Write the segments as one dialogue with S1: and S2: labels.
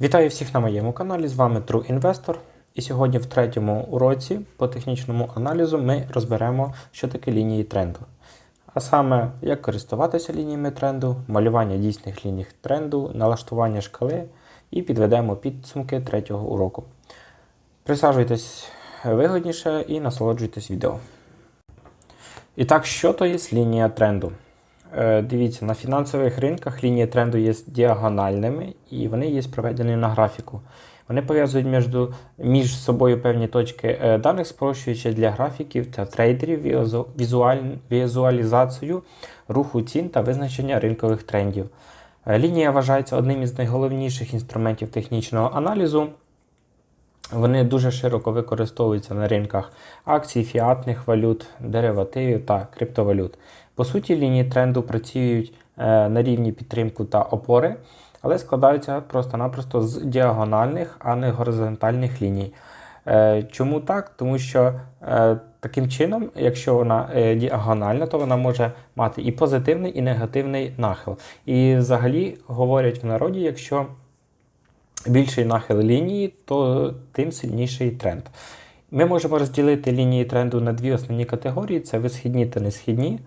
S1: Вітаю всіх на моєму каналі, з вами True Investor. І сьогодні в третьому уроці по технічному аналізу ми розберемо, що таке лінії тренду. А саме, як користуватися лініями тренду, малювання дійсних ліній тренду, налаштування шкали і підведемо підсумки третього уроку. Присаджуйтесь вигодніше і насолоджуйтесь відео. І так, що то є лінія тренду? Дивіться, на фінансових ринках лінії тренду є діагональними і вони є проведені на графіку. Вони пов'язують між собою певні точки даних, спрощуючи для графіків та трейдерів візуалізацію руху цін та визначення ринкових трендів. Лінія вважається одним із найголовніших інструментів технічного аналізу. Вони дуже широко використовуються на ринках акцій, фіатних валют, деривативів та криптовалют. По суті, лінії тренду працюють на рівні підтримки та опори, але складаються просто-напросто з діагональних, а не горизонтальних ліній. Чому так? Тому що таким чином, якщо вона діагональна, то вона може мати і позитивний, і негативний нахил. І взагалі говорять в народі, якщо більший нахил лінії, то тим сильніший тренд. Ми можемо розділити лінії тренду на дві основні категорії – це висхідні та несхідні.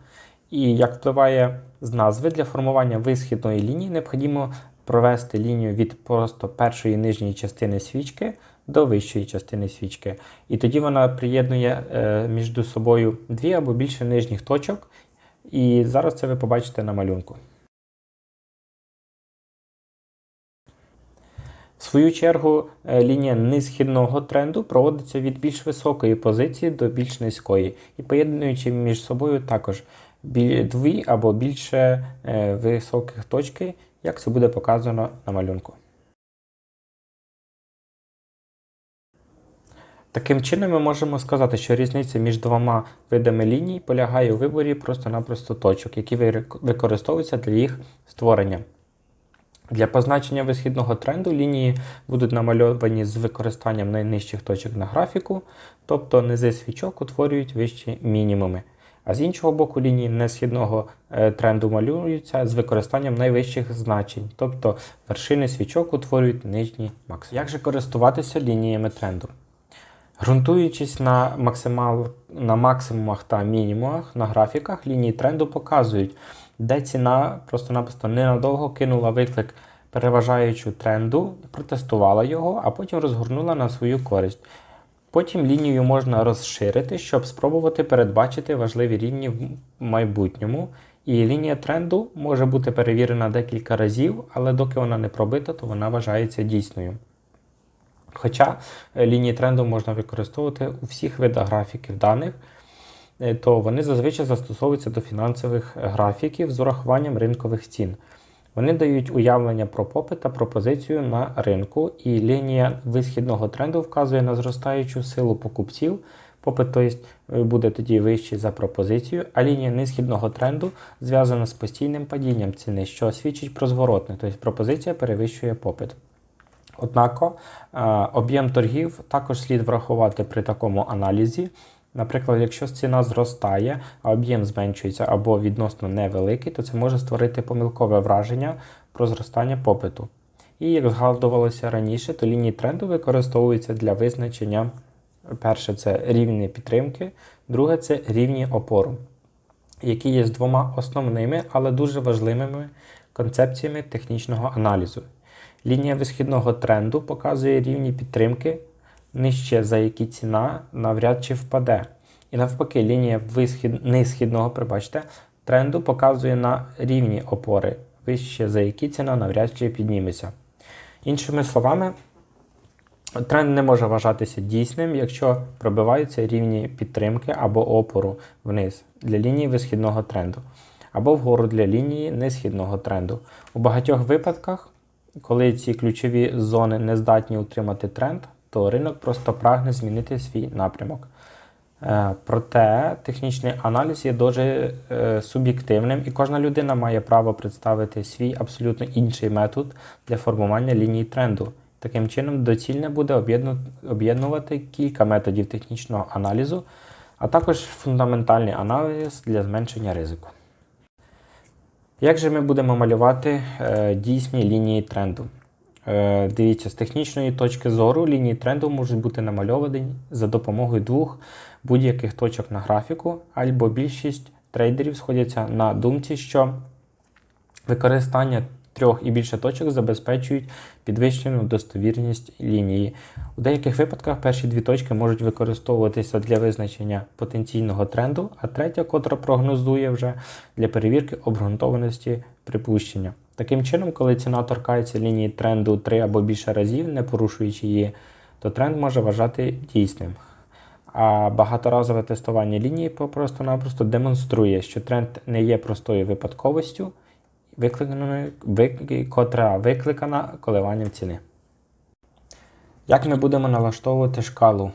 S1: І як впливає з назви, для формування висхідної лінії необхідно провести лінію від просто першої нижньої частини свічки до вищої частини свічки. І тоді вона приєднує між собою дві або більше нижніх точок. І зараз це ви побачите на малюнку. В свою чергу, лінія несхідного тренду проводиться від більш високої позиції до більш низької і поєднуючи між собою також дві або більше високих точки, як це буде показано на малюнку. Таким чином ми можемо сказати, що різниця між двома видами ліній полягає у виборі просто-напросто точок, які використовуються для їх створення. Для позначення висхідного тренду лінії будуть намальовані з використанням найнижчих точок на графіку, тобто низи свічок утворюють вищі мінімуми. А з іншого боку, лінії несхідного тренду малюються з використанням найвищих значень, тобто вершини свічок утворюють нижні максимуми. Як же користуватися лініями тренду? Ґрунтуючись на максимумах та мінімумах на графіках, лінії тренду показують, де ціна просто-напросто ненадовго кинула виклик переважаючу тренду, протестувала його, а потім розгорнула на свою користь. Потім лінію можна розширити, щоб спробувати передбачити важливі рівні в майбутньому. І лінія тренду може бути перевірена декілька разів, але доки вона не пробита, то вона вважається дійсною. Хоча лінії тренду можна використовувати у всіх видах графіків даних, то вони зазвичай застосовуються до фінансових графіків з урахуванням ринкових цін. Вони дають уявлення про попит та пропозицію на ринку, і лінія висхідного тренду вказує на зростаючу силу покупців, попит буде тоді вищий за пропозицію, а лінія несхідного тренду зв'язана з постійним падінням ціни, що свідчить про зворотне, тобто пропозиція перевищує попит. Однак, об'єм торгів також слід врахувати при такому аналізі. Наприклад, якщо ціна зростає, а об'єм зменшується або відносно невеликий, то це може створити помилкове враження про зростання попиту. І як згадувалося раніше, то лінії тренду використовуються для визначення, перше, це рівні підтримки, друге, це рівні опору, які є з двома основними, але дуже важливими концепціями технічного аналізу. Лінія висхідного тренду показує рівні підтримки, нижче за які ціна навряд чи впаде. І навпаки, лінія несхідного тренду показує на рівні опори, вище за які ціна навряд чи підніметься. Іншими словами, тренд не може вважатися дійсним, якщо пробиваються рівні підтримки або опору вниз для лінії висхідного тренду, або вгору для лінії несхідного тренду. У багатьох випадках, коли ці ключові зони не здатні утримати тренд, то ринок просто прагне змінити свій напрямок. Проте технічний аналіз є дуже суб'єктивним, і кожна людина має право представити свій абсолютно інший метод для формування лінії тренду. Таким чином, доцільне буде об'єднувати кілька методів технічного аналізу, а також фундаментальний аналіз для зменшення ризику. Як же ми будемо малювати дійсні лінії тренду? Дивіться, з технічної точки зору лінії тренду можуть бути намальовані за допомогою двох будь-яких точок на графіку, або більшість трейдерів сходяться на думці, що використання трьох і більше точок забезпечують підвищену достовірність лінії. У деяких випадках перші дві точки можуть використовуватися для визначення потенційного тренду, а третя, котра прогнозує вже для перевірки обґрунтованості припущення. Таким чином, коли ціна торкається лінії тренду 3 або більше разів, не порушуючи її, то тренд може вважати дійсним. А багаторазове тестування лінії просто-напросто демонструє, що тренд не є простою випадковістю, котра викликана коливанням ціни. Як ми будемо налаштовувати шкалу?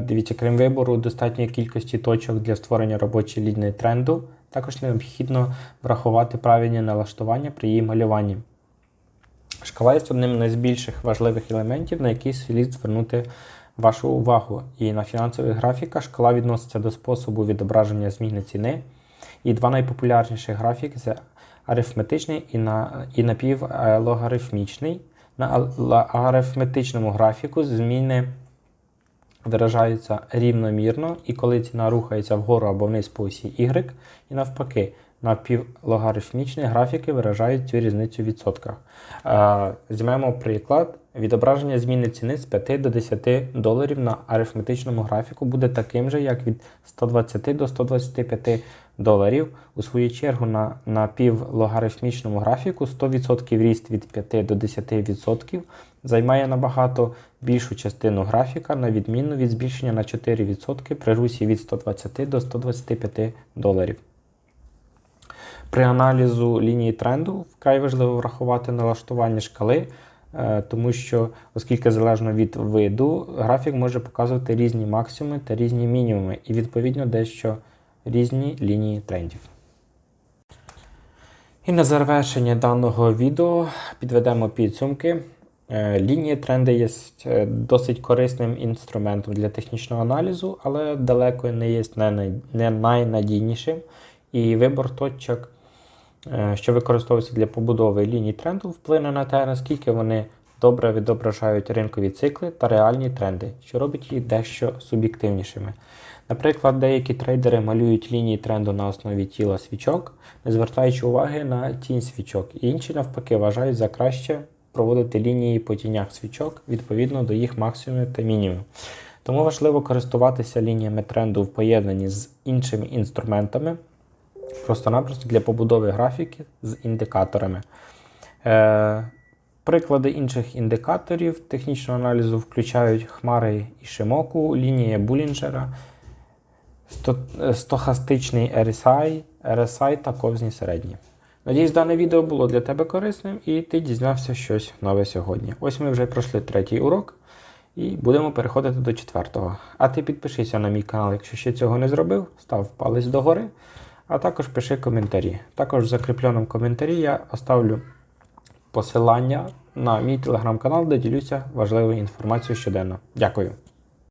S1: Дивіться, крім вибору достатньої кількості точок для створення робочої лінії тренду, також необхідно врахувати правильні налаштування при її малюванні. Шкала є одним з найбільших важливих елементів, на який слід звернути вашу увагу. І на фінансових графіках шкала відноситься до способу відображення зміни ціни. І два найпопулярніші графіки – це арифметичний і напівлогарифмічний. На арифметичному графіку зміни виражаються рівномірно, і коли ціна рухається вгору або вниз по осі Y, і навпаки, напівлогарифмічні графіки виражають цю різницю в відсотках. Візьмемо приклад. Відображення зміни ціни з 5 до 10 доларів на арифметичному графіку буде таким же, як від 120 до 125 доларів. У свою чергу на напівлогарифмічному графіку 100% ріст від 5 до 10% займає набагато більшу частину графіка, на відміну від збільшення на 4% при русі від 120 до 125 доларів. При аналізу лінії тренду вкрай важливо врахувати налаштування шкали, тому що, оскільки залежно від виду, графік може показувати різні максимуми та різні мінімуми і, відповідно, дещо різні лінії трендів. І на завершення даного відео підведемо підсумки. Лінії тренди є досить корисним інструментом для технічного аналізу, але далеко не є не найнадійнішим. І вибір точок, що використовуються для побудови ліній тренду, вплине на те, наскільки вони добре відображають ринкові цикли та реальні тренди, що робить їх дещо суб'єктивнішими. Наприклад, деякі трейдери малюють лінії тренду на основі тіла свічок, не звертаючи уваги на тінь свічок, і інші, навпаки, вважають за краще проводити лінії по тінях свічок відповідно до їх максимумів та мінімумів. Тому важливо користуватися лініями тренду в поєднанні з іншими інструментами, просто-напросто для побудови графіків з індикаторами. Приклади інших індикаторів технічного аналізу включають хмари Ішимоку, лінія Болінджера, стохастичний RSI та ковзні середні. Надіюсь, дане відео було для тебе корисним і ти дізнався щось нове сьогодні. Ось ми вже пройшли 3-й урок і будемо переходити до 4-го. А ти підпишися на мій канал, якщо ще цього не зробив, став палець догори, а також пиши коментарі. Також в закріпленому коментарі я оставлю посилання на мій телеграм-канал, де ділюся важливою інформацією щоденно. Дякую.